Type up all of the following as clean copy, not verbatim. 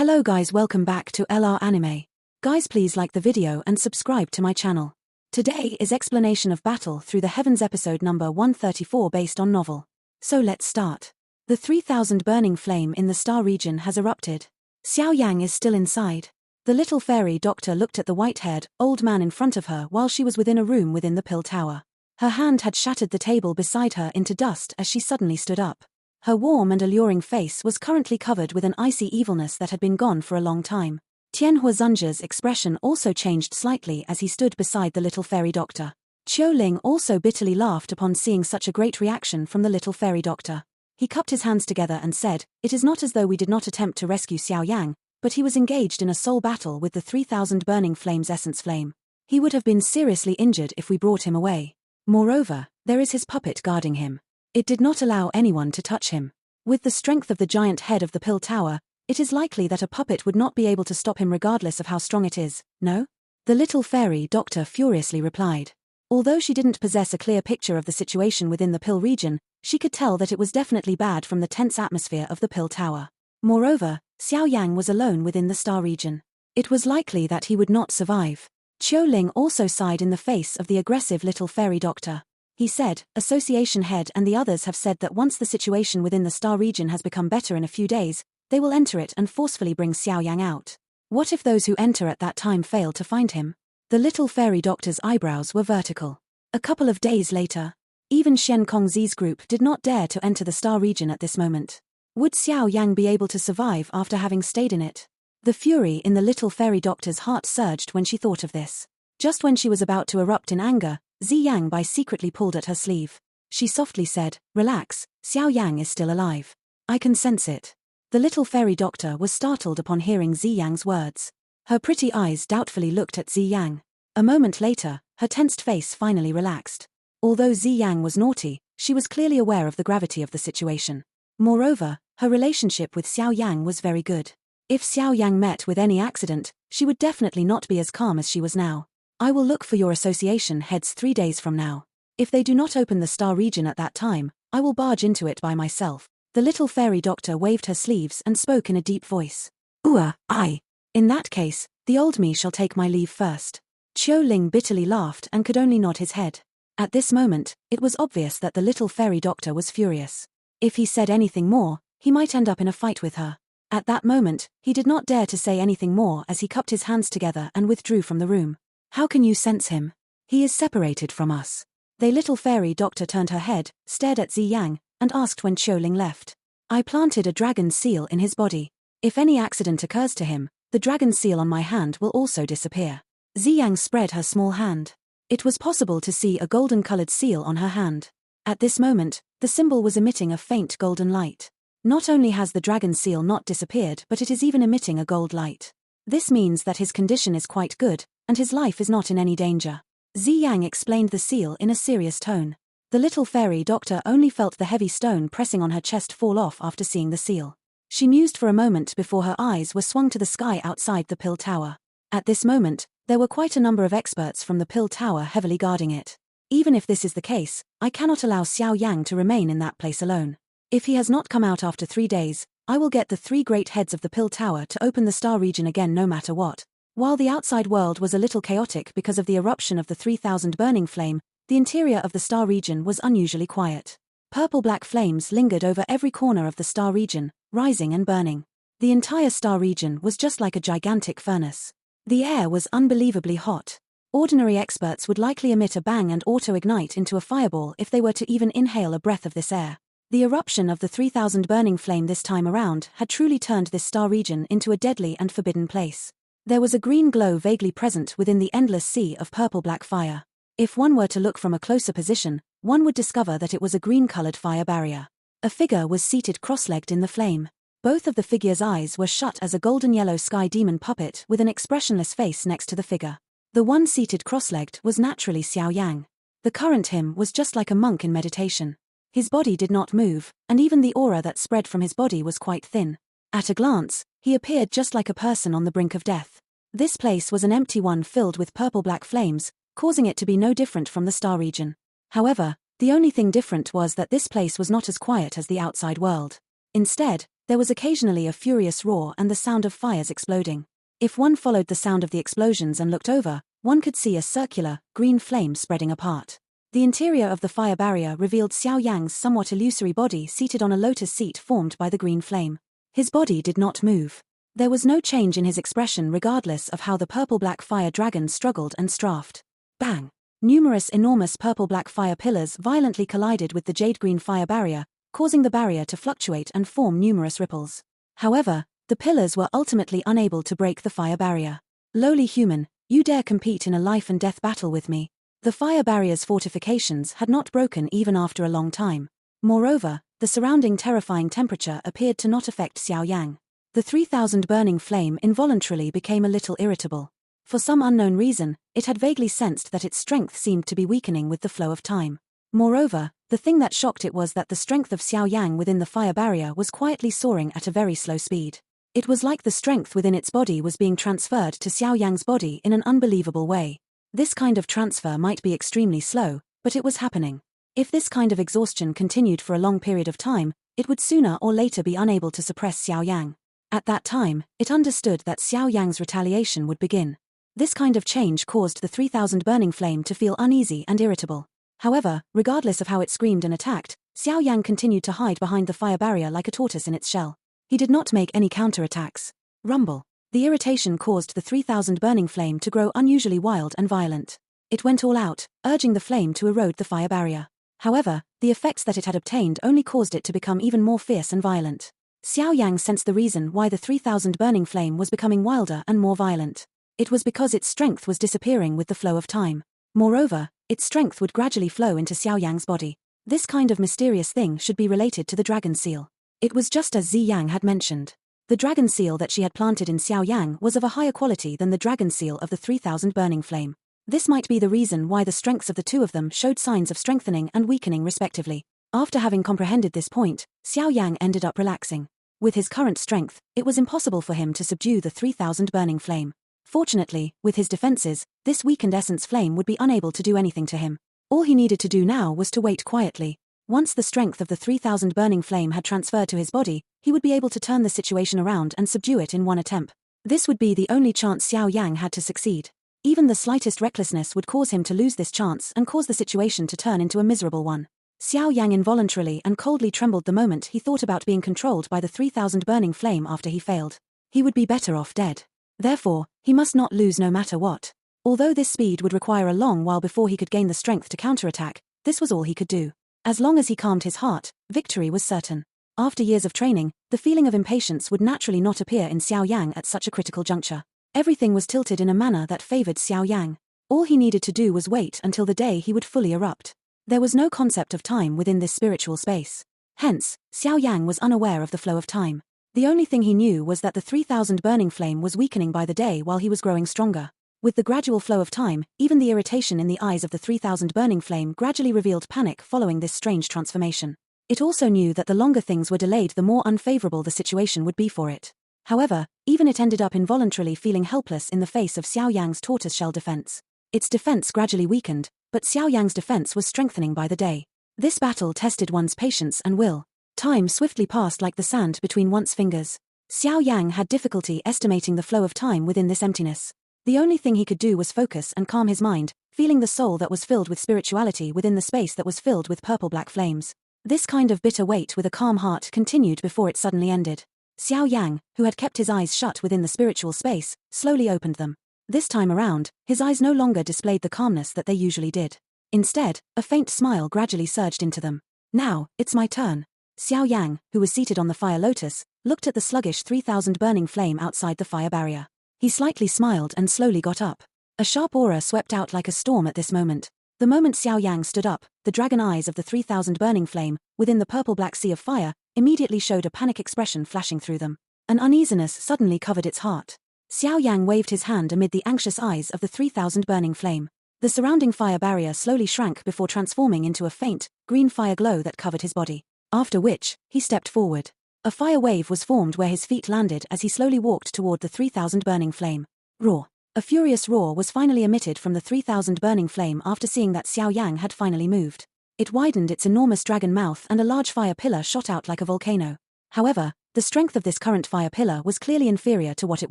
Hello guys, welcome back to LR Anime. Guys, please like the video and subscribe to my channel. Today is Explanation of Battle Through the Heavens episode number 134 based on novel. So let's start. The 3000 burning flame in the star region has erupted. Xiao Yang is still inside. The little fairy doctor looked at the white-haired, old man in front of her while she was within a room within the pill tower. Her hand had shattered the table beside her into dust as she suddenly stood up. Her warm and alluring face was currently covered with an icy evilness that had been gone for a long time. Tian Huazunja's expression also changed slightly as he stood beside the little fairy doctor. Qiu Ling also bitterly laughed upon seeing such a great reaction from the little fairy doctor. He cupped his hands together and said, "It is not as though we did not attempt to rescue Xiao Yang, but he was engaged in a soul battle with the 3000 burning flames essence flame. He would have been seriously injured if we brought him away. Moreover, there is his puppet guarding him. It did not allow anyone to touch him. With the strength of the giant head of the pill tower, it is likely that a puppet would not be able to stop him regardless of how strong it is, no?" The little fairy doctor furiously replied. Although she didn't possess a clear picture of the situation within the pill region, she could tell that it was definitely bad from the tense atmosphere of the pill tower. Moreover, Xiao Yang was alone within the star region. It was likely that he would not survive. Qiu Ling also sighed in the face of the aggressive little fairy doctor. He said, "Association head and the others have said that once the situation within the star region has become better in a few days, they will enter it and forcefully bring Xiao Yang out. What if those who enter at that time fail to find him?" The little fairy doctor's eyebrows were vertical. A couple of days later, even Shen Kongzi's group did not dare to enter the star region at this moment. Would Xiao Yang be able to survive after having stayed in it? The fury in the little fairy doctor's heart surged when she thought of this. Just when she was about to erupt in anger, Zi Yang secretly pulled at her sleeve. She softly said, "Relax, Xiao Yang is still alive. I can sense it." The little fairy doctor was startled upon hearing Zi Yang's words. Her pretty eyes doubtfully looked at Zi Yang. A moment later, her tensed face finally relaxed. Although Zi Yang was naughty, she was clearly aware of the gravity of the situation. Moreover, her relationship with Xiao Yang was very good. If Xiao Yang met with any accident, she would definitely not be as calm as she was now. "I will look for your association heads 3 days from now. If they do not open the star region at that time, I will barge into it by myself." The little fairy doctor waved her sleeves and spoke in a deep voice. "I. In that case, the old me shall take my leave first." Qiu Ling bitterly laughed and could only nod his head. At this moment, it was obvious that the little fairy doctor was furious. If he said anything more, he might end up in a fight with her. At that moment, he did not dare to say anything more as he cupped his hands together and withdrew from the room. "How can you sense him? He is separated from us." The little fairy doctor turned her head, stared at Zi Yang, and asked when Qiu Ling left. "I planted a dragon seal in his body. If any accident occurs to him, the dragon seal on my hand will also disappear." Zi Yang spread her small hand. It was possible to see a golden-colored seal on her hand. At this moment, the symbol was emitting a faint golden light. Not only has the dragon seal not disappeared, but it is even emitting a gold light. This means that his condition is quite good, and his life is not in any danger. Zi Yang explained the seal in a serious tone. The little fairy doctor only felt the heavy stone pressing on her chest fall off after seeing the seal. She mused for a moment before her eyes were swung to the sky outside the pill tower. At this moment, there were quite a number of experts from the pill tower heavily guarding it. Even if this is the case, I cannot allow Xiao Yang to remain in that place alone. If he has not come out after 3 days, I will get the 3 great heads of the pill tower to open the star region again no matter what. While the outside world was a little chaotic because of the eruption of the 3000 burning flame, the interior of the star region was unusually quiet. Purple-black flames lingered over every corner of the star region, rising and burning. The entire star region was just like a gigantic furnace. The air was unbelievably hot. Ordinary experts would likely emit a bang and auto-ignite into a fireball if they were to even inhale a breath of this air. The eruption of the 3000 burning flame this time around had truly turned this star region into a deadly and forbidden place. There was a green glow vaguely present within the endless sea of purple-black fire. If one were to look from a closer position, one would discover that it was a green-colored fire barrier. A figure was seated cross-legged in the flame. Both of the figure's eyes were shut as a golden-yellow sky demon puppet with an expressionless face next to the figure. The one seated cross-legged was naturally Xiao Yang. The current him was just like a monk in meditation. His body did not move, and even the aura that spread from his body was quite thin. At a glance, he appeared just like a person on the brink of death. This place was an empty one filled with purple-black flames, causing it to be no different from the star region. However, the only thing different was that this place was not as quiet as the outside world. Instead, There was occasionally a furious roar and the sound of fires exploding. If one followed the sound of the explosions and looked over, one could see a circular, green flame spreading apart. The interior of the fire barrier revealed Xiao Yang's somewhat illusory body seated on a lotus seat formed by the green flame. His body did not move. There was no change in his expression regardless of how the purple-black fire dragon struggled and strafed. Bang! Numerous enormous purple-black fire pillars violently collided with the jade-green fire barrier, causing the barrier to fluctuate and form numerous ripples. However, the pillars were ultimately unable to break the fire barrier. Lowly human, you dare compete in a life-and-death battle with me? The fire barrier's fortifications had not broken even after a long time. Moreover, the surrounding terrifying temperature appeared to not affect Xiao Yang. The 3000 burning flame involuntarily became a little irritable. For some unknown reason, it had vaguely sensed that its strength seemed to be weakening with the flow of time. Moreover, the thing that shocked it was that the strength of Xiao Yang within the fire barrier was quietly soaring at a very slow speed. It was like the strength within its body was being transferred to Xiao Yang's body in an unbelievable way. This kind of transfer might be extremely slow, but it was happening. If this kind of exhaustion continued for a long period of time, it would sooner or later be unable to suppress Xiao Yang. At that time, it understood that Xiao Yang's retaliation would begin. This kind of change caused the 3000 burning flame to feel uneasy and irritable. However, regardless of how it screamed and attacked, Xiao Yang continued to hide behind the fire barrier like a tortoise in its shell. He did not make any counterattacks. Rumble. The irritation caused the 3000 burning flame to grow unusually wild and violent. It went all out, urging the flame to erode the fire barrier. However, the effects that it had obtained only caused it to become even more fierce and violent. Xiao Yang sensed the reason why the 3000 burning flame was becoming wilder and more violent. It was because its strength was disappearing with the flow of time. Moreover, its strength would gradually flow into Xiao Yang's body. This kind of mysterious thing should be related to the dragon seal. It was just as Zi Yang had mentioned. The dragon seal that she had planted in Xiao Yang was of a higher quality than the dragon seal of the 3000 burning flame. This might be the reason why the strengths of the two of them showed signs of strengthening and weakening respectively. After having comprehended this point, Xiao Yang ended up relaxing. With his current strength, it was impossible for him to subdue the 3000 burning flame. Fortunately, with his defenses, this weakened essence flame would be unable to do anything to him. All he needed to do now was to wait quietly. Once the strength of the 3000 burning flame had transferred to his body, he would be able to turn the situation around and subdue it in one attempt. This would be the only chance Xiao Yang had to succeed. Even the slightest recklessness would cause him to lose this chance and cause the situation to turn into a miserable one. Xiao Yang involuntarily and coldly trembled the moment he thought about being controlled by the 3000 burning flame after he failed. He would be better off dead. Therefore, he must not lose no matter what. Although this speed would require a long while before he could gain the strength to counterattack, this was all he could do. As long as he calmed his heart, victory was certain. After years of training, the feeling of impatience would naturally not appear in Xiao Yang at such a critical juncture. Everything was tilted in a manner that favored Xiao Yang. All he needed to do was wait until the day he would fully erupt. There was no concept of time within this spiritual space. Hence, Xiao Yang was unaware of the flow of time. The only thing he knew was that the 3000 burning flame was weakening by the day while he was growing stronger. With the gradual flow of time, even the irritation in the eyes of the 3000 burning flame gradually revealed panic following this strange transformation. It also knew that the longer things were delayed, the more unfavorable the situation would be for it. However, even it ended up involuntarily feeling helpless in the face of Xiao Yang's tortoiseshell defense. Its defense gradually weakened, but Xiao Yang's defense was strengthening by the day. This battle tested one's patience and will. Time swiftly passed like the sand between one's fingers. Xiao Yang had difficulty estimating the flow of time within this emptiness. The only thing he could do was focus and calm his mind, feeling the soul that was filled with spirituality within the space that was filled with purple-black flames. This kind of bitter wait with a calm heart continued before it suddenly ended. Xiao Yang, who had kept his eyes shut within the spiritual space, slowly opened them. This time around, his eyes no longer displayed the calmness that they usually did. Instead, a faint smile gradually surged into them. Now, it's my turn. Xiao Yang, who was seated on the fire lotus, looked at the sluggish 3000 burning flame outside the fire barrier. He slightly smiled and slowly got up. A sharp aura swept out like a storm at this moment. The moment Xiao Yang stood up, the dragon eyes of the 3000 burning flame, within the purple-black sea of fire, immediately showed a panic expression flashing through them. An uneasiness suddenly covered its heart. Xiao Yang waved his hand amid the anxious eyes of the 3000 burning flame. The surrounding fire barrier slowly shrank before transforming into a faint, green fire glow that covered his body. After which, he stepped forward. A fire wave was formed where his feet landed as he slowly walked toward the 3000 burning flame. Roar. A furious roar was finally emitted from the 3000 burning flame after seeing that Xiao Yang had finally moved. It widened its enormous dragon mouth and a large fire pillar shot out like a volcano. However, The strength of this current fire pillar was clearly inferior to what it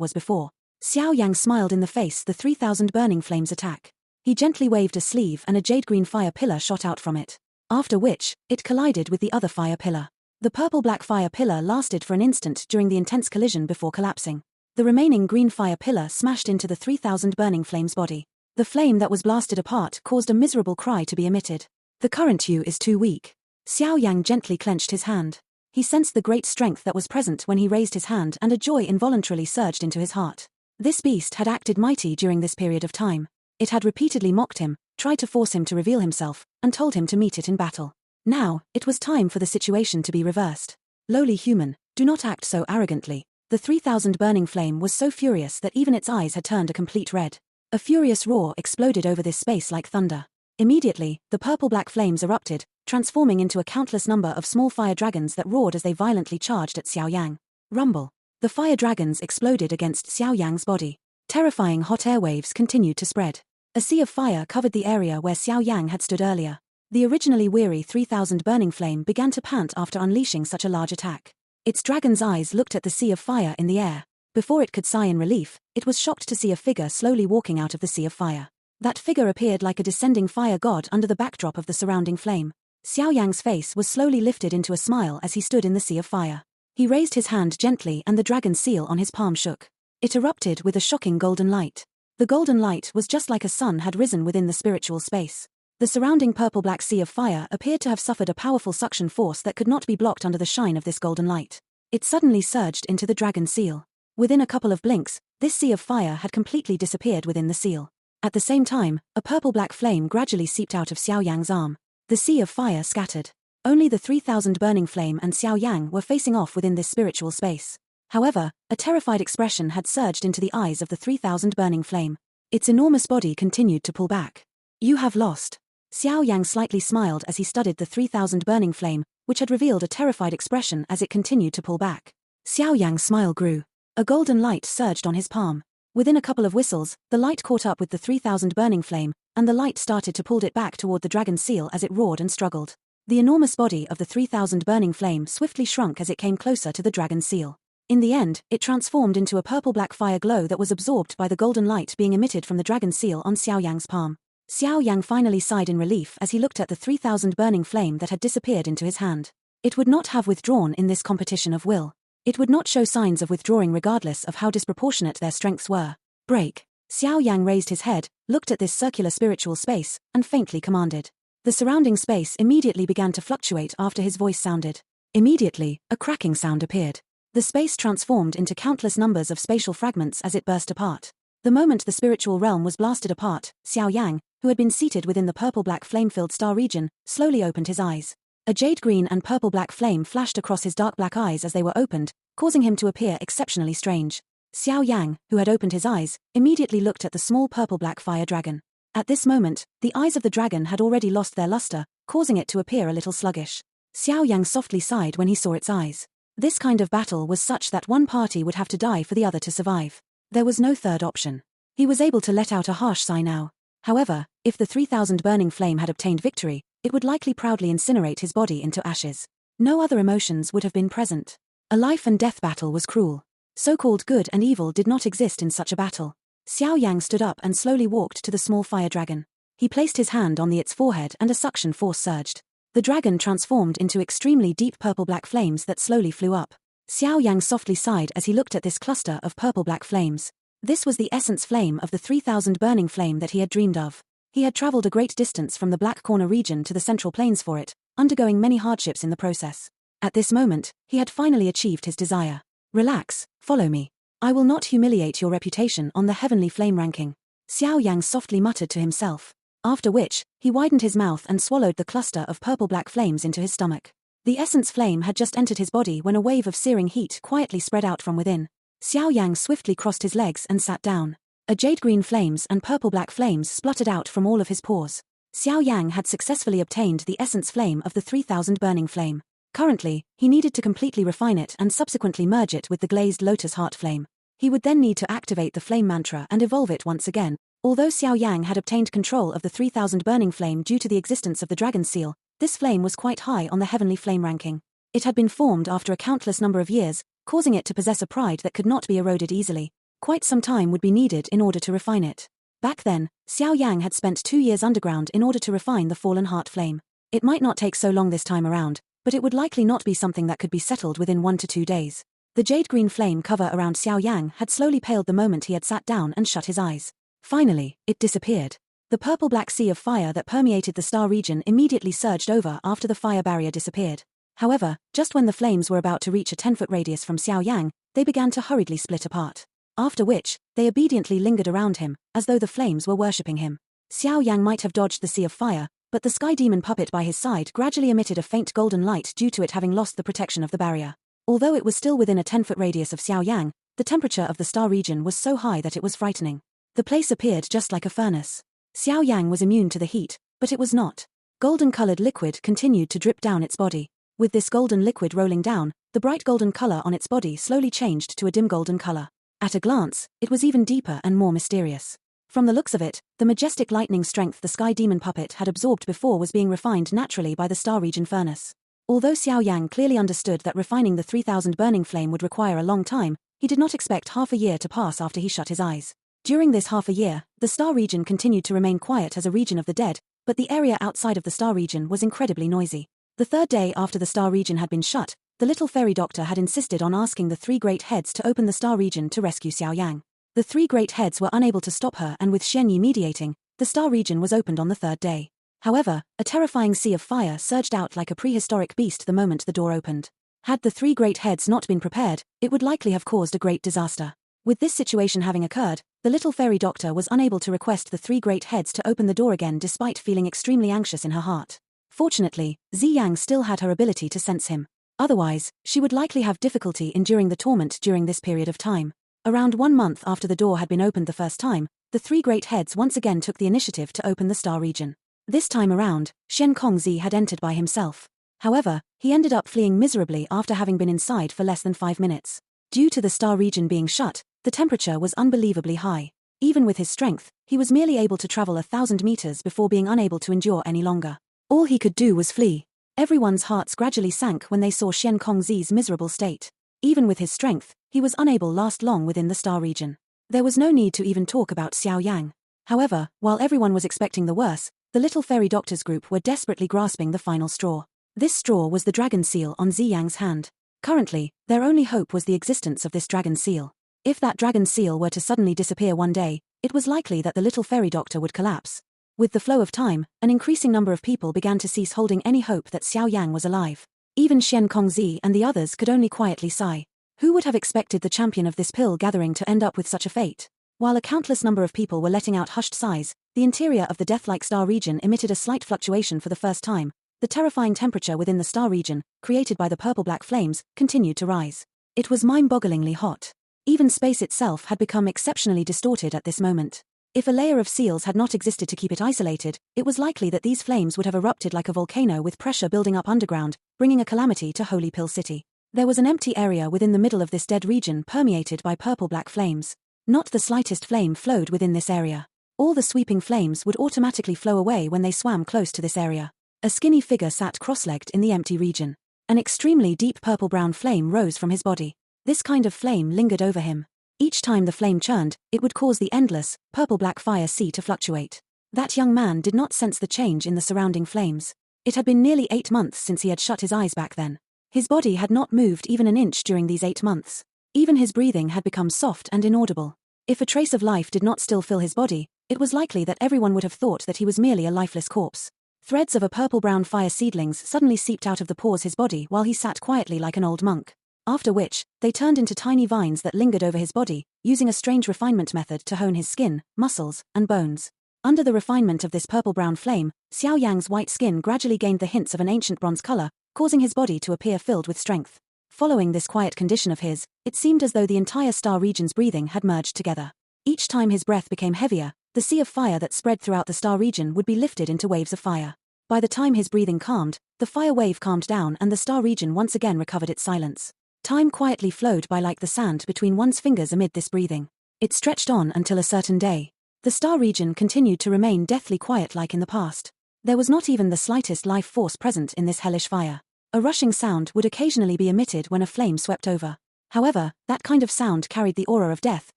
was before. Xiao Yang smiled in the face the 3,000 burning flames attack. He gently waved a sleeve and a jade-green fire pillar shot out from it. After which, it collided with the other fire pillar. The purple-black fire pillar lasted for an instant during the intense collision before collapsing. The remaining green fire pillar smashed into the 3,000 burning flames body. The flame that was blasted apart caused a miserable cry to be emitted. The current hue is too weak. Xiao Yang gently clenched his hand. He sensed the great strength that was present when he raised his hand, and a joy involuntarily surged into his heart. This beast had acted mighty during this period of time. It had repeatedly mocked him, tried to force him to reveal himself, and told him to meet it in battle. Now, it was time for the situation to be reversed. Lowly human, do not act so arrogantly. The 3,000 burning flame was so furious that even its eyes had turned a complete red. A furious roar exploded over this space like thunder. Immediately, the purple-black flames erupted, transforming into a countless number of small fire dragons that roared as they violently charged at Xiao Yang. Rumble. The fire dragons exploded against Xiao Yang's body. Terrifying hot air waves continued to spread. A sea of fire covered the area where Xiao Yang had stood earlier. The originally weary 3,000 burning flame began to pant after unleashing such a large attack. Its dragon's eyes looked at the sea of fire in the air. Before it could sigh in relief, it was shocked to see a figure slowly walking out of the sea of fire. That figure appeared like a descending fire god under the backdrop of the surrounding flame. Xiao Yang's face was slowly lifted into a smile as he stood in the sea of fire. He raised his hand gently and the dragon seal on his palm shook. It erupted with a shocking golden light. The golden light was just like a sun had risen within the spiritual space. The surrounding purple-black sea of fire appeared to have suffered a powerful suction force that could not be blocked under the shine of this golden light. It suddenly surged into the dragon seal. Within a couple of blinks, this sea of fire had completely disappeared within the seal. At the same time, a purple-black flame gradually seeped out of Xiao Yang's arm. The sea of fire scattered. Only the 3,000 burning flame and Xiao Yang were facing off within this spiritual space. However, a terrified expression had surged into the eyes of the 3,000 burning flame. Its enormous body continued to pull back. You have lost. Xiao Yang slightly smiled as he studied the 3,000 burning flame, which had revealed a terrified expression as it continued to pull back. Xiao Yang's smile grew. A golden light surged on his palm. Within a couple of whistles, the light caught up with the 3,000 burning flame, and the light started to pull it back toward the dragon seal as it roared and struggled. The enormous body of the 3,000 burning flame swiftly shrunk as it came closer to the dragon seal. In the end, it transformed into a purple-black fire glow that was absorbed by the golden light being emitted from the dragon seal on Xiao Yang's palm. Xiao Yang finally sighed in relief as he looked at the 3,000 burning flame that had disappeared into his hand. It would not have withdrawn in this competition of will. It would not show signs of withdrawing regardless of how disproportionate their strengths were. Break. Xiao Yang raised his head, looked at this circular spiritual space, and faintly commanded. The surrounding space immediately began to fluctuate after his voice sounded. Immediately, a cracking sound appeared. The space transformed into countless numbers of spatial fragments as it burst apart. The moment the spiritual realm was blasted apart, Xiao Yang, who had been seated within the purple-black flame-filled star region, slowly opened his eyes. A jade-green and purple-black flame flashed across his dark black eyes as they were opened, causing him to appear exceptionally strange. Xiao Yang, who had opened his eyes, immediately looked at the small purple-black fire dragon. At this moment, the eyes of the dragon had already lost their luster, causing it to appear a little sluggish. Xiao Yang softly sighed when he saw its eyes. This kind of battle was such that one party would have to die for the other to survive. There was no third option. He was able to let out a harsh sigh now. However, if the 3,000 burning flame had obtained victory, it would likely proudly incinerate his body into ashes. No other emotions would have been present. A life and death battle was cruel. So-called good and evil did not exist in such a battle. Xiao Yang stood up and slowly walked to the small fire dragon. He placed his hand on its forehead and a suction force surged. The dragon transformed into extremely deep purple-black flames that slowly flew up. Xiao Yang softly sighed as he looked at this cluster of purple-black flames. This was the essence flame of the 3,000 burning flame that he had dreamed of. He had traveled a great distance from the Black Corner region to the Central Plains for it, undergoing many hardships in the process. At this moment, he had finally achieved his desire. Relax, follow me. I will not humiliate your reputation on the heavenly flame ranking. Xiao Yang softly muttered to himself. After which, he widened his mouth and swallowed the cluster of purple-black flames into his stomach. The essence flame had just entered his body when a wave of searing heat quietly spread out from within. Xiao Yang swiftly crossed his legs and sat down. A jade-green flames and purple-black flames spluttered out from all of his pores. Xiao Yang had successfully obtained the essence flame of the 3,000 burning flame. Currently, he needed to completely refine it and subsequently merge it with the glazed lotus heart flame. He would then need to activate the flame mantra and evolve it once again. Although Xiao Yang had obtained control of the 3,000 burning flame due to the existence of the dragon seal, this flame was quite high on the heavenly flame ranking. It had been formed after a countless number of years, causing it to possess a pride that could not be eroded easily. Quite some time would be needed in order to refine it. Back then, Xiao Yang had spent 2 years underground in order to refine the fallen heart flame. It might not take so long this time around, but it would likely not be something that could be settled within 1 to 2 days. The jade-green flame cover around Xiao Yang had slowly paled the moment he had sat down and shut his eyes. Finally, it disappeared. The purple-black sea of fire that permeated the star region immediately surged over after the fire barrier disappeared. However, just when the flames were about to reach a 10-foot radius from Xiao Yang, they began to hurriedly split apart. After which, they obediently lingered around him, as though the flames were worshipping him. Xiao Yang might have dodged the sea of fire, but the sky demon puppet by his side gradually emitted a faint golden light due to it having lost the protection of the barrier. Although it was still within a 10-foot radius of Xiao Yang, the temperature of the star region was so high that it was frightening. The place appeared just like a furnace. Xiao Yang was immune to the heat, but it was not. Golden-colored liquid continued to drip down its body. With this golden liquid rolling down, the bright golden color on its body slowly changed to a dim golden color. At a glance, it was even deeper and more mysterious. From the looks of it, the majestic lightning strength the sky demon puppet had absorbed before was being refined naturally by the star region furnace. Although Xiao Yang clearly understood that refining the 3000 burning flame would require a long time, he did not expect half a year to pass after he shut his eyes. During this half a year, the star region continued to remain quiet as a region of the dead, but the area outside of the star region was incredibly noisy. The third day after the star region had been shut, the little fairy doctor had insisted on asking the 3 great heads to open the star region to rescue Xiao Yang. The 3 great heads were unable to stop her, and with Shen Yi mediating, the star region was opened on the 3rd day. However, a terrifying sea of fire surged out like a prehistoric beast the moment the door opened. Had the 3 great heads not been prepared, it would likely have caused a great disaster. With this situation having occurred, the little fairy doctor was unable to request the 3 great heads to open the door again despite feeling extremely anxious in her heart. Fortunately, Ziyang still had her ability to sense him. Otherwise, she would likely have difficulty enduring the torment during this period of time. Around 1 month after the door had been opened the first time, the 3 great heads once again took the initiative to open the star region. This time around, Shen Kongzi had entered by himself. However, he ended up fleeing miserably after having been inside for less than 5 minutes. Due to the star region being shut, the temperature was unbelievably high. Even with his strength, he was merely able to travel 1,000 meters before being unable to endure any longer. All he could do was flee. Everyone's hearts gradually sank when they saw Shen Kongzi's miserable state. Even with his strength, he was unable to last long within the star region. There was no need to even talk about Xiao Yang. However, while everyone was expecting the worst, the little fairy doctors group were desperately grasping the final straw. This straw was the dragon seal on Ziyang's hand. Currently, their only hope was the existence of this dragon seal. If that dragon seal were to suddenly disappear one day, it was likely that the little fairy doctor would collapse. With the flow of time, an increasing number of people began to cease holding any hope that Xiao Yang was alive. Even Shen Kongzi and the others could only quietly sigh. Who would have expected the champion of this pill gathering to end up with such a fate? While a countless number of people were letting out hushed sighs, the interior of the death-like star region emitted a slight fluctuation for the first time. The terrifying temperature within the star region, created by the purple-black flames, continued to rise. It was mind-bogglingly hot. Even space itself had become exceptionally distorted at this moment. If a layer of seals had not existed to keep it isolated, it was likely that these flames would have erupted like a volcano with pressure building up underground, bringing a calamity to Holy Pill City. There was an empty area within the middle of this dead region permeated by purple-black flames. Not the slightest flame flowed within this area. All the sweeping flames would automatically flow away when they swam close to this area. A skinny figure sat cross-legged in the empty region. An extremely deep purple-brown flame rose from his body. This kind of flame lingered over him. Each time the flame churned, it would cause the endless, purple-black fire sea to fluctuate. That young man did not sense the change in the surrounding flames. It had been nearly 8 months since he had shut his eyes back then. His body had not moved even an inch during these 8 months. Even his breathing had become soft and inaudible. If a trace of life did not still fill his body, it was likely that everyone would have thought that he was merely a lifeless corpse. Threads of a purple-brown fire seedlings suddenly seeped out of the pores his body while he sat quietly like an old monk. After which, they turned into tiny vines that lingered over his body, using a strange refinement method to hone his skin, muscles, and bones. Under the refinement of this purple-brown flame, Xiao Yang's white skin gradually gained the hints of an ancient bronze color, causing his body to appear filled with strength. Following this quiet condition of his, it seemed as though the entire star region's breathing had merged together. Each time his breath became heavier, the sea of fire that spread throughout the star region would be lifted into waves of fire. By the time his breathing calmed, the fire wave calmed down and the star region once again recovered its silence. Time quietly flowed by like the sand between one's fingers amid this breathing. It stretched on until a certain day. The star region continued to remain deathly quiet like in the past. There was not even the slightest life force present in this hellish fire. A rushing sound would occasionally be emitted when a flame swept over. However, that kind of sound carried the aura of death,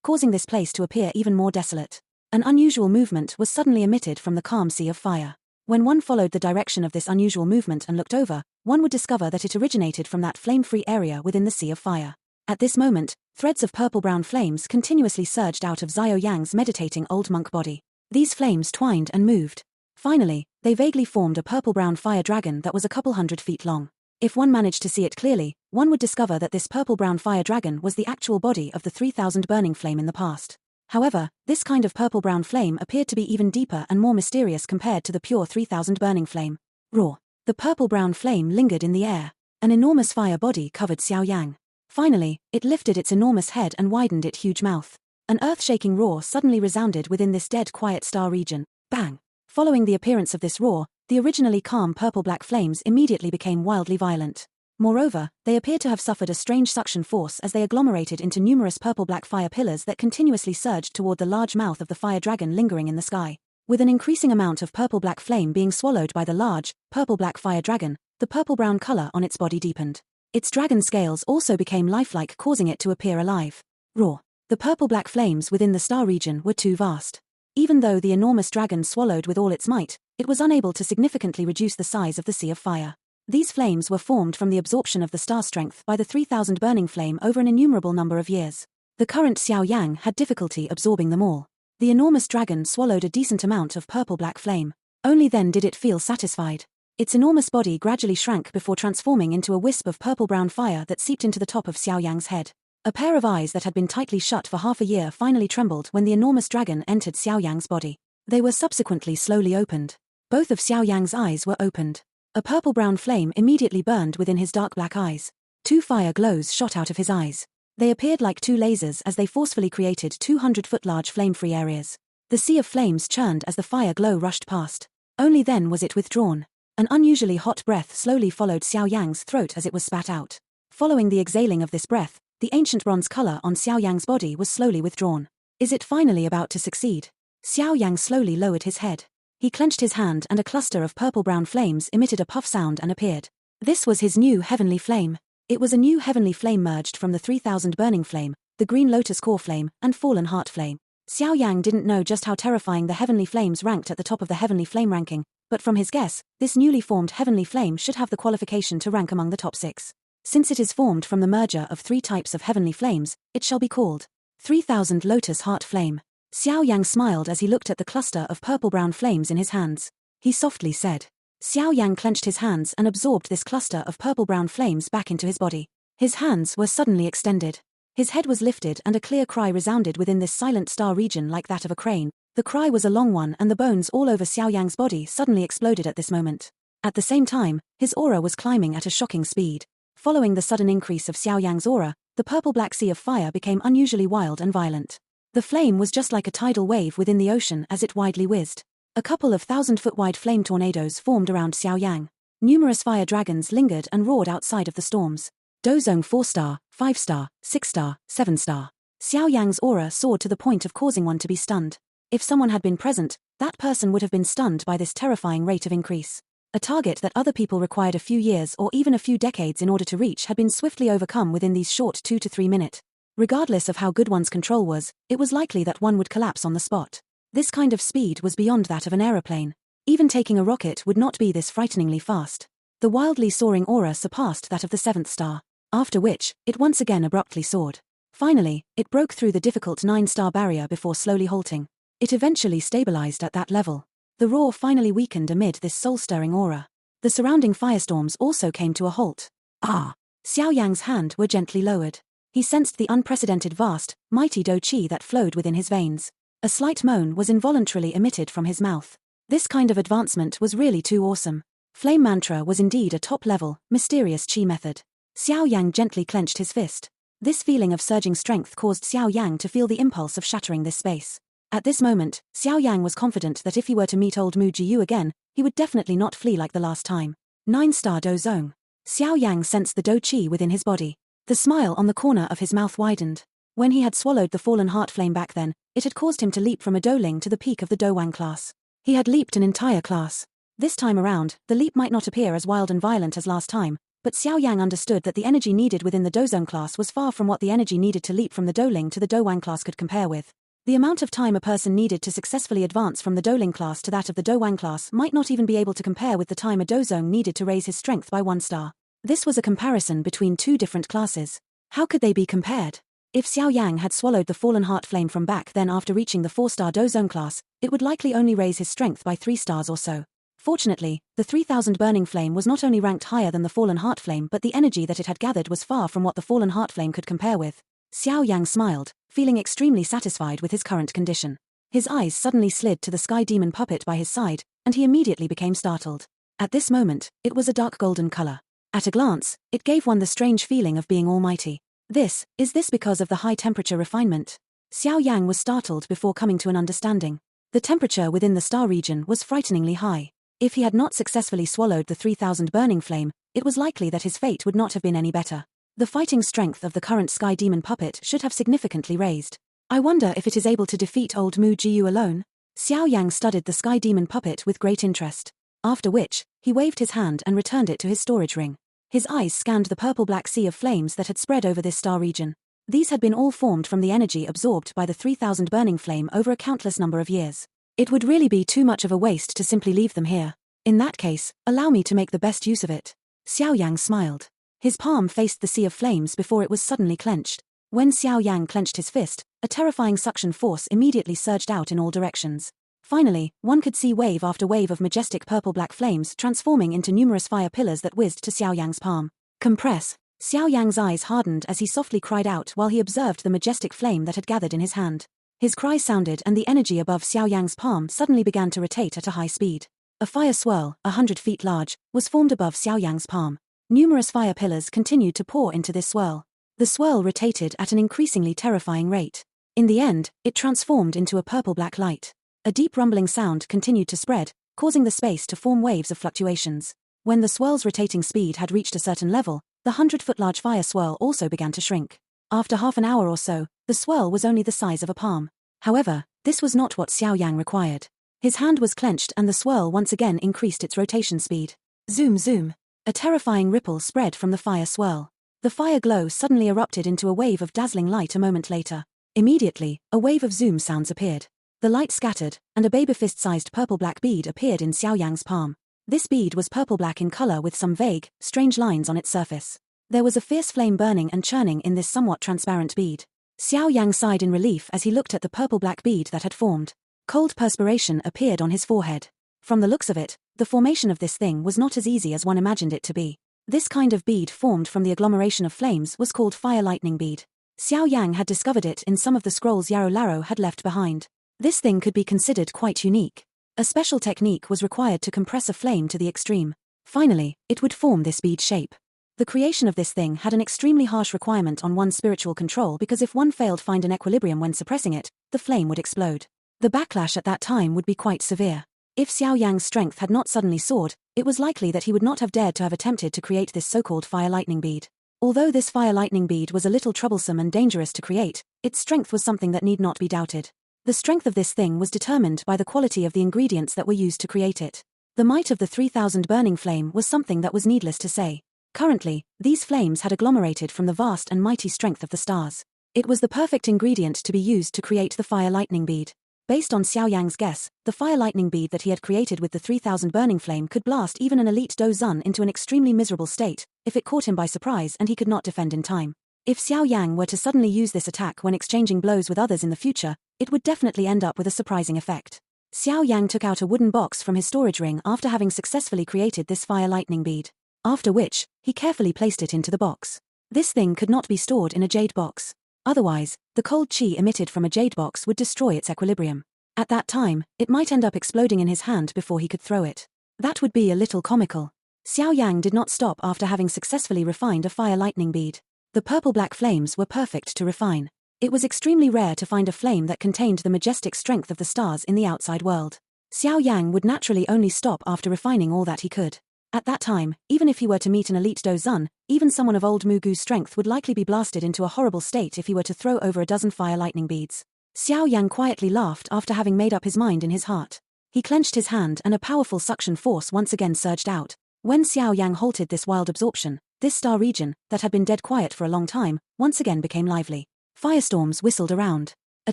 causing this place to appear even more desolate. An unusual movement was suddenly emitted from the calm sea of fire. When one followed the direction of this unusual movement and looked over, one would discover that it originated from that flame-free area within the sea of fire. At this moment, threads of purple-brown flames continuously surged out of Xiao Yang's meditating old monk body. These flames twined and moved. Finally, they vaguely formed a purple-brown fire dragon that was a couple 100 feet long. If one managed to see it clearly, one would discover that this purple-brown fire dragon was the actual body of the 3000 burning flame in the past. However, this kind of purple-brown flame appeared to be even deeper and more mysterious compared to the pure 3000 burning flame. Roar. The purple-brown flame lingered in the air. An enormous fire body covered Xiao Yang. Finally, it lifted its enormous head and widened its huge mouth. An earth-shaking roar suddenly resounded within this dead quiet star region. Bang! Following the appearance of this roar, the originally calm purple-black flames immediately became wildly violent. Moreover, they appeared to have suffered a strange suction force as they agglomerated into numerous purple-black fire pillars that continuously surged toward the large mouth of the fire dragon lingering in the sky. With an increasing amount of purple-black flame being swallowed by the large, purple-black fire dragon, the purple-brown color on its body deepened. Its dragon scales also became lifelike, causing it to appear alive. Roar. The purple-black flames within the star region were too vast. Even though the enormous dragon swallowed with all its might, it was unable to significantly reduce the size of the sea of fire. These flames were formed from the absorption of the star strength by the 3000 burning flame over an innumerable number of years. The current Xiao Yang had difficulty absorbing them all. The enormous dragon swallowed a decent amount of purple-black flame. Only then did it feel satisfied. Its enormous body gradually shrank before transforming into a wisp of purple-brown fire that seeped into the top of Xiao Yang's head. A pair of eyes that had been tightly shut for half a year finally trembled when the enormous dragon entered Xiao Yang's body. They were subsequently slowly opened. Both of Xiao Yang's eyes were opened. A purple-brown flame immediately burned within his dark black eyes. Two fire glows shot out of his eyes. They appeared like two lasers as they forcefully created 200-foot large flame-free areas. The sea of flames churned as the fire glow rushed past. Only then was it withdrawn. An unusually hot breath slowly followed Xiao Yang's throat as it was spat out. Following the exhaling of this breath, the ancient bronze color on Xiao Yang's body was slowly withdrawn. Is it finally about to succeed? Xiao Yang slowly lowered his head. He clenched his hand and a cluster of purple-brown flames emitted a puff sound and appeared. This was his new heavenly flame. It was a new heavenly flame merged from the 3000 burning flame, the green lotus core flame, and fallen heart flame. Xiao Yang didn't know just how terrifying the heavenly flames ranked at the top of the heavenly flame ranking, but from his guess, this newly formed heavenly flame should have the qualification to rank among the top 6. Since it is formed from the merger of 3 types of heavenly flames, it shall be called 3000 Lotus Heart Flame. Xiao Yang smiled as he looked at the cluster of purple-brown flames in his hands. He softly said. Xiao Yang clenched his hands and absorbed this cluster of purple-brown flames back into his body. His hands were suddenly extended. His head was lifted and a clear cry resounded within this silent star region like that of a crane. The cry was a long one and the bones all over Xiao Yang's body suddenly exploded at this moment. At the same time, his aura was climbing at a shocking speed. Following the sudden increase of Xiao Yang's aura, the purple-black sea of fire became unusually wild and violent. The flame was just like a tidal wave within the ocean as it widely whizzed. A couple of 1,000-foot-wide flame tornadoes formed around Xiao Yang. Numerous fire dragons lingered and roared outside of the storms. Dozong 4-star, 5-star, 6-star, 7-star. Xiao Yang's aura soared to the point of causing one to be stunned. If someone had been present, that person would have been stunned by this terrifying rate of increase. A target that other people required a few years or even a few decades in order to reach had been swiftly overcome within these short 2 to 3 minutes. Regardless of how good one's control was, it was likely that one would collapse on the spot. This kind of speed was beyond that of an aeroplane. Even taking a rocket would not be this frighteningly fast. The wildly soaring aura surpassed that of the 7th star, after which, it once again abruptly soared. Finally, it broke through the difficult 9-star barrier before slowly halting. It eventually stabilized at that level. The roar finally weakened amid this soul-stirring aura. The surrounding firestorms also came to a halt. Ah! Xiao Yang's hand were gently lowered. He sensed the unprecedented vast, mighty do qi that flowed within his veins. A slight moan was involuntarily emitted from his mouth. This kind of advancement was really too awesome. Flame mantra was indeed a top-level, mysterious qi method. Xiao Yang gently clenched his fist. This feeling of surging strength caused Xiao Yang to feel the impulse of shattering this space. At this moment, Xiao Yang was confident that if he were to meet old Mu Jiyu again, he would definitely not flee like the last time. 9-star Do Zong. Xiao Yang sensed the do qi within his body. The smile on the corner of his mouth widened. When he had swallowed the fallen heart flame back then, it had caused him to leap from a Do Ling to the peak of the Do Wang class. He had leaped an entire class. This time around, the leap might not appear as wild and violent as last time, but Xiao Yang understood that the energy needed within the Dozong class was far from what the energy needed to leap from the Doling to the Dowang class could compare with. The amount of time a person needed to successfully advance from the Doling class to that of the Dowang class might not even be able to compare with the time a Dozong needed to raise his strength by 1 star. This was a comparison between 2 different classes. How could they be compared? If Xiao Yang had swallowed the fallen heart flame from back then after reaching the 4-star Dozong class, it would likely only raise his strength by 3 stars or so. Fortunately, the 3000 burning flame was not only ranked higher than the fallen heart flame, but the energy that it had gathered was far from what the fallen heart flame could compare with. Xiao Yang smiled, feeling extremely satisfied with his current condition. His eyes suddenly slid to the sky demon puppet by his side, and he immediately became startled. At this moment, it was a dark golden color. At a glance, it gave one the strange feeling of being almighty. Is this because of the high temperature refinement? Xiao Yang was startled before coming to an understanding. The temperature within the star region was frighteningly high. If he had not successfully swallowed the 3000 burning flame, it was likely that his fate would not have been any better. The fighting strength of the current sky demon puppet should have significantly raised. I wonder if it is able to defeat old Mu Jiu alone? Xiao Yang studied the sky demon puppet with great interest. After which, he waved his hand and returned it to his storage ring. His eyes scanned the purple-black sea of flames that had spread over this star region. These had been all formed from the energy absorbed by the 3000 burning flame over a countless number of years. It would really be too much of a waste to simply leave them here. In that case, allow me to make the best use of it. Xiao Yang smiled. His palm faced the sea of flames before it was suddenly clenched. When Xiao Yang clenched his fist, a terrifying suction force immediately surged out in all directions. Finally, one could see wave after wave of majestic purple-black flames transforming into numerous fire pillars that whizzed to Xiao Yang's palm. Compress. Xiao Yang's eyes hardened as he softly cried out while he observed the majestic flame that had gathered in his hand. His cry sounded and the energy above Xiao Yang's palm suddenly began to rotate at a high speed. A fire swirl, 100 feet large, was formed above Xiao Yang's palm. Numerous fire pillars continued to pour into this swirl. The swirl rotated at an increasingly terrifying rate. In the end, it transformed into a purple-black light. A deep rumbling sound continued to spread, causing the space to form waves of fluctuations. When the swirl's rotating speed had reached a certain level, the 100-foot-large fire swirl also began to shrink. After half an hour or so, the swirl was only the size of a palm. However, this was not what Xiao Yang required. His hand was clenched and the swirl once again increased its rotation speed. Zoom zoom. A terrifying ripple spread from the fire swirl. The fire glow suddenly erupted into a wave of dazzling light a moment later. Immediately, a wave of zoom sounds appeared. The light scattered, and a baby fist-sized purple-black bead appeared in Xiao Yang's palm. This bead was purple-black in color with some vague, strange lines on its surface. There was a fierce flame burning and churning in this somewhat transparent bead. Xiao Yang sighed in relief as he looked at the purple-black bead that had formed. Cold perspiration appeared on his forehead. From the looks of it, the formation of this thing was not as easy as one imagined it to be. This kind of bead formed from the agglomeration of flames was called fire lightning bead. Xiao Yang had discovered it in some of the scrolls Yarrow Laro had left behind. This thing could be considered quite unique. A special technique was required to compress a flame to the extreme. Finally, it would form this bead shape. The creation of this thing had an extremely harsh requirement on one's spiritual control because if one failed to find an equilibrium when suppressing it, the flame would explode. The backlash at that time would be quite severe. If Xiao Yang's strength had not suddenly soared, it was likely that he would not have dared to have attempted to create this so-called fire lightning bead. Although this fire lightning bead was a little troublesome and dangerous to create, its strength was something that need not be doubted. The strength of this thing was determined by the quality of the ingredients that were used to create it. The might of the 3000 burning flame was something that was needless to say. Currently, these flames had agglomerated from the vast and mighty strength of the stars. It was the perfect ingredient to be used to create the fire lightning bead. Based on Xiao Yang's guess, the fire lightning bead that he had created with the 3000 burning flame could blast even an elite Dozun into an extremely miserable state, if it caught him by surprise and he could not defend in time. If Xiao Yang were to suddenly use this attack when exchanging blows with others in the future, it would definitely end up with a surprising effect. Xiao Yang took out a wooden box from his storage ring after having successfully created this fire lightning bead. After which, he carefully placed it into the box. This thing could not be stored in a jade box. Otherwise, the cold chi emitted from a jade box would destroy its equilibrium. At that time, it might end up exploding in his hand before he could throw it. That would be a little comical. Xiao Yang did not stop after having successfully refined a fire lightning bead. The purple-black flames were perfect to refine. It was extremely rare to find a flame that contained the majestic strength of the stars in the outside world. Xiao Yang would naturally only stop after refining all that he could. At that time, even if he were to meet an elite Dozun, even someone of old Mugu's strength would likely be blasted into a horrible state if he were to throw over a dozen fire lightning beads. Xiao Yang quietly laughed after having made up his mind in his heart. He clenched his hand and a powerful suction force once again surged out. When Xiao Yang halted this wild absorption, this star region, that had been dead quiet for a long time, once again became lively. Firestorms whistled around. A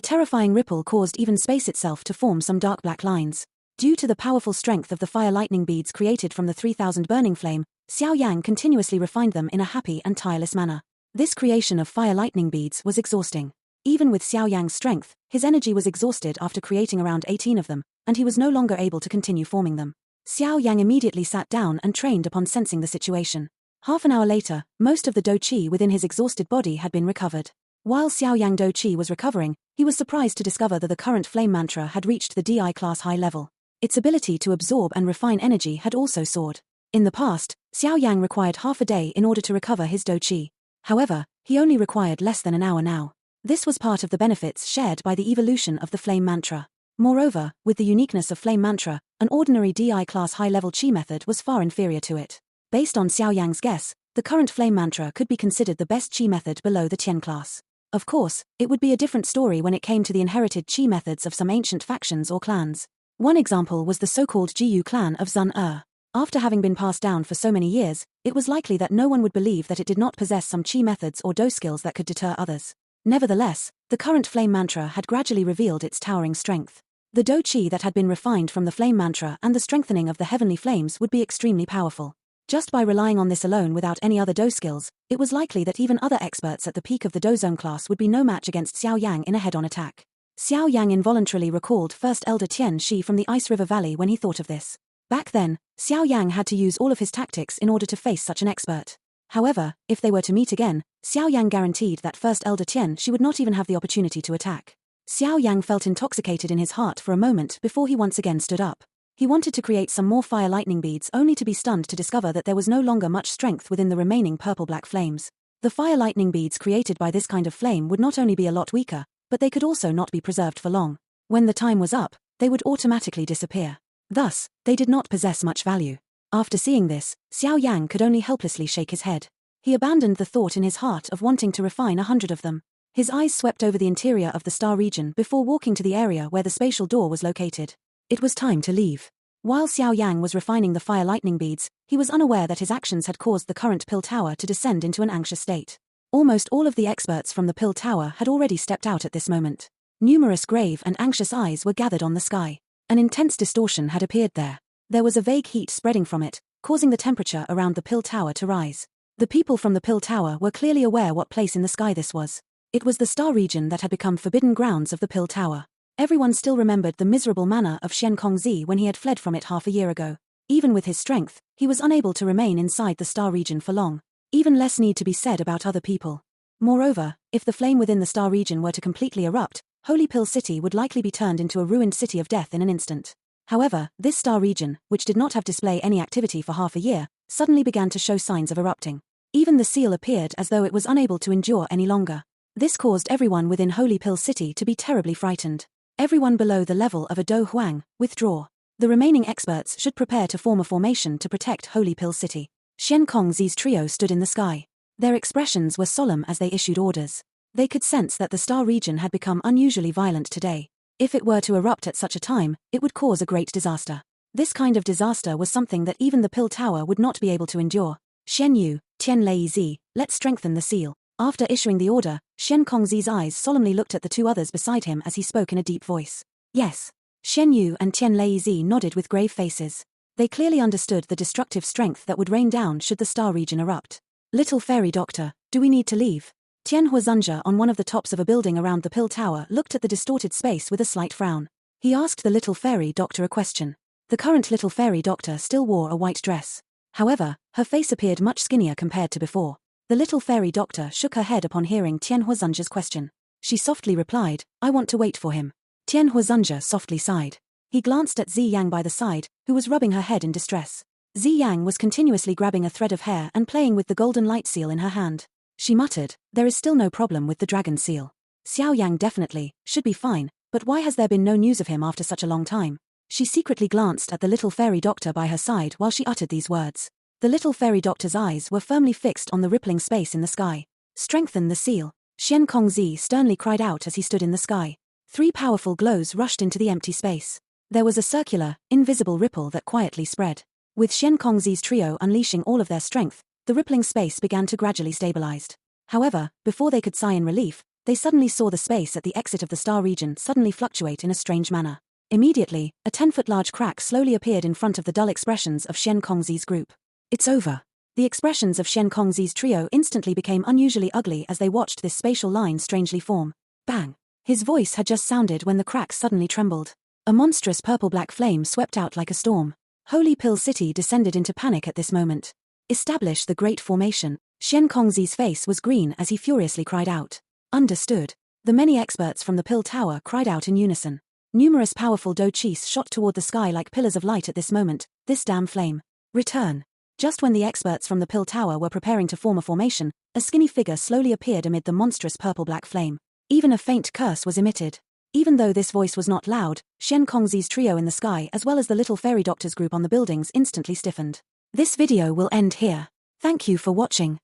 terrifying ripple caused even space itself to form some dark black lines. Due to the powerful strength of the fire lightning beads created from the 3000 burning flame, Xiao Yang continuously refined them in a happy and tireless manner. This creation of fire lightning beads was exhausting. Even with Xiao Yang's strength, his energy was exhausted after creating around 18 of them, and he was no longer able to continue forming them. Xiao Yang immediately sat down and trained upon sensing the situation. Half an hour later, most of the Do Qi within his exhausted body had been recovered. While Xiao Yang Do Qi was recovering, he was surprised to discover that the current flame mantra had reached the DI class high level. Its ability to absorb and refine energy had also soared. In the past, Xiao Yang required half a day in order to recover his Do Qi. However, he only required less than an hour now. This was part of the benefits shared by the evolution of the flame mantra. Moreover, with the uniqueness of flame mantra, an ordinary DI class high-level Qi method was far inferior to it. Based on Xiao Yang's guess, the current flame mantra could be considered the best Qi method below the Tian class. Of course, it would be a different story when it came to the inherited Qi methods of some ancient factions or clans. One example was the so-called Jiyu clan of Zun Er. After having been passed down for so many years, it was likely that no one would believe that it did not possess some Qi methods or Do skills that could deter others. Nevertheless, the current flame mantra had gradually revealed its towering strength. The Do Qi that had been refined from the flame mantra and the strengthening of the heavenly flames would be extremely powerful. Just by relying on this alone without any other Do skills, it was likely that even other experts at the peak of the Do zone class would be no match against Xiao Yang in a head-on attack. Xiao Yang involuntarily recalled First Elder Tian Shi from the Ice River Valley when he thought of this. Back then, Xiao Yang had to use all of his tactics in order to face such an expert. However, if they were to meet again, Xiao Yang guaranteed that First Elder Tian Shi would not even have the opportunity to attack. Xiao Yang felt intoxicated in his heart for a moment before he once again stood up. He wanted to create some more fire lightning beads only to be stunned to discover that there was no longer much strength within the remaining purple-black flames. The fire lightning beads created by this kind of flame would not only be a lot weaker, but they could also not be preserved for long. When the time was up, they would automatically disappear. Thus, they did not possess much value. After seeing this, Xiao Yang could only helplessly shake his head. He abandoned the thought in his heart of wanting to refine 100 of them. His eyes swept over the interior of the star region before walking to the area where the spatial door was located. It was time to leave. While Xiao Yang was refining the fire lightning beads, he was unaware that his actions had caused the current pill tower to descend into an anxious state. Almost all of the experts from the pill tower had already stepped out at this moment. Numerous grave and anxious eyes were gathered on the sky. An intense distortion had appeared there. There was a vague heat spreading from it, causing the temperature around the pill tower to rise. The people from the pill tower were clearly aware what place in the sky this was. It was the star region that had become forbidden grounds of the pill tower. Everyone still remembered the miserable manner of Xian Kongzi when he had fled from it half a year ago. Even with his strength, he was unable to remain inside the star region for long. Even less need to be said about other people. Moreover, if the flame within the star region were to completely erupt, Holy Pill City would likely be turned into a ruined city of death in an instant. However, this star region, which did not have display any activity for half a year, suddenly began to show signs of erupting. Even the seal appeared as though it was unable to endure any longer. This caused everyone within Holy Pill City to be terribly frightened. Everyone below the level of a Do Huang, withdraw. The remaining experts should prepare to form a formation to protect Holy Pill City. Xian Kongzi's trio stood in the sky. Their expressions were solemn as they issued orders. They could sense that the star region had become unusually violent today. If it were to erupt at such a time, it would cause a great disaster. This kind of disaster was something that even the pill tower would not be able to endure. Shen Yu, Tian Lei Zi, let's strengthen the seal. After issuing the order, Xian Kongzi's eyes solemnly looked at the two others beside him as he spoke in a deep voice. Yes. Shen Yu and Tian Lei Zi nodded with grave faces. They clearly understood the destructive strength that would rain down should the star region erupt. Little fairy doctor, do we need to leave? Tian Huazunja on one of the tops of a building around the pill tower looked at the distorted space with a slight frown. He asked the little fairy doctor a question. The current little fairy doctor still wore a white dress. However, her face appeared much skinnier compared to before. The little fairy doctor shook her head upon hearing Tian Huazunja's question. She softly replied, I want to wait for him. Tian Huazunja softly sighed. He glanced at Zi Yang by the side, who was rubbing her head in distress. Zi Yang was continuously grabbing a thread of hair and playing with the golden light seal in her hand. She muttered, there is still no problem with the dragon seal. Xiao Yang definitely should be fine, but why has there been no news of him after such a long time? She secretly glanced at the little fairy doctor by her side while she uttered these words. The little fairy doctor's eyes were firmly fixed on the rippling space in the sky. Strengthen the seal. Xian Kongzi sternly cried out as he stood in the sky. 3 powerful glows rushed into the empty space. There was a circular, invisible ripple that quietly spread. With Xian Kongzi's trio unleashing all of their strength, the rippling space began to gradually stabilize. However, before they could sigh in relief, they suddenly saw the space at the exit of the star region suddenly fluctuate in a strange manner. Immediately, a 10-foot large crack slowly appeared in front of the dull expressions of Shen Kongzi's group. It's over. The expressions of Shen Kongzi's trio instantly became unusually ugly as they watched this spatial line strangely form. Bang! His voice had just sounded when the crack suddenly trembled. A monstrous purple-black flame swept out like a storm. Holy Pill City descended into panic at this moment. Establish the Great Formation. Shen Kongzi's face was green as he furiously cried out. Understood. The many experts from the Pill Tower cried out in unison. Numerous powerful Do Chis shot toward the sky like pillars of light at this moment. This damn flame. Return. Just when the experts from the Pill Tower were preparing to form a formation, a skinny figure slowly appeared amid the monstrous purple-black flame. Even a faint curse was emitted. Even though this voice was not loud, Shen Kongzi's trio in the sky as well as the little fairy doctors group on the buildings instantly stiffened. This video will end here. Thank you for watching.